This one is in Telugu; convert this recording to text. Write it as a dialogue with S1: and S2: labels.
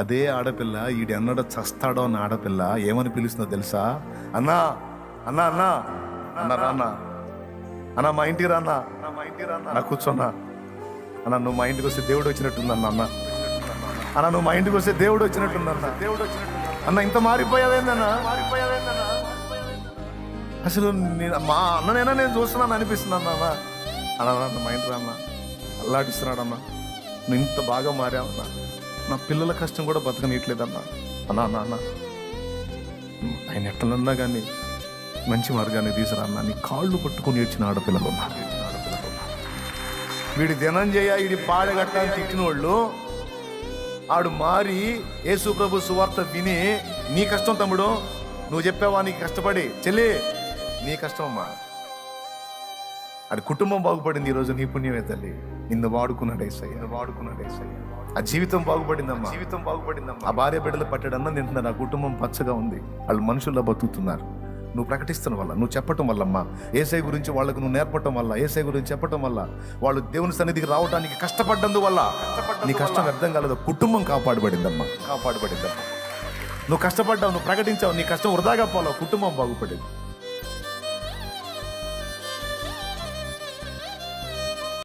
S1: అదే ఆడపిల్ల ఈడు ఎన్నడో చస్తాడో అన్న ఆడపిల్ల ఏమని పిలుస్తుందో తెలుసా? అన్నా అన్నా అన్నా అన్న రాన్నా, అన్నా మా ఇంటికి రాన్నా, నా కూర్చోన్నా, అన్న నువ్వు మా ఇంటికి వస్తే దేవుడు వచ్చినట్టుందన్న, అన్న నువ్వు మా ఇంటికి వస్తే దేవుడు వచ్చినట్టుందన్న, అన్న ఇంత మారిపోయావేందన్నా, అసలు మా అన్ననైనా నేను చూస్తున్నాను అనిపిస్తుంది అన్న. అన్న మా ఇంటి రాన్న అల్లాడిస్తున్నాడు అన్న, నువ్వు ఇంత బాగా మారావన్నా, నా పిల్లల కష్టం కూడా బతకనీయట్లేదన్నా. అన్నా అన్న అన్న ఆయన ఎట్లన్నా కానీ మంచి మార్గాన్ని తీసుకురా అన్న. నీ కాళ్ళు పట్టుకుని ఏడ్చిన ఆడపిల్లలు ఉన్నారు. వీడి ధనంజయ వీడి పాడగట్ట అని తిట్టిన వాళ్ళు ఆడు మారి యేసు ప్రభు సువార్త విని, నీ కష్టం తమ్ముడు, నువ్వు చెప్పావా నీకు కష్టపడి చెల్లి, నీ కష్టం అమ్మా, ఆడి కుటుంబం బాగుపడింది ఈరోజు నీ పుణ్యమే తల్లి. నిన్ను వాడుకున్నాడు యేసయ్య, ఆ జీవితం బాగుపడిందమ్మా, ఆ భార్య బిడ్డలు పట్టాడన్నా తింటున్నారు, ఆ కుటుంబం పచ్చగా ఉంది, వాళ్ళు మనుషుల్లో బతుకుతున్నారు. నువ్వు ప్రకటిస్తున్న వల్ల, నువ్వు చెప్పటం వల్లమ్మా, యేసయ్య గురించి వాళ్ళకు నువ్వు నేర్పటం వల్ల, యేసయ్య గురించి చెప్పటం వల్ల, వాళ్ళు దేవుని సన్నిధికి రావడానికి కష్టపడ్డందు వల్ల నీ కష్టం అర్థం కాలేదు, కుటుంబం కాపాడబడిందమ్మా. నువ్వు కష్టపడ్డావు, నువ్వు ప్రకటించావు, నీ కష్టం వృధాగా పోలావు, కుటుంబం బాగుపడింది.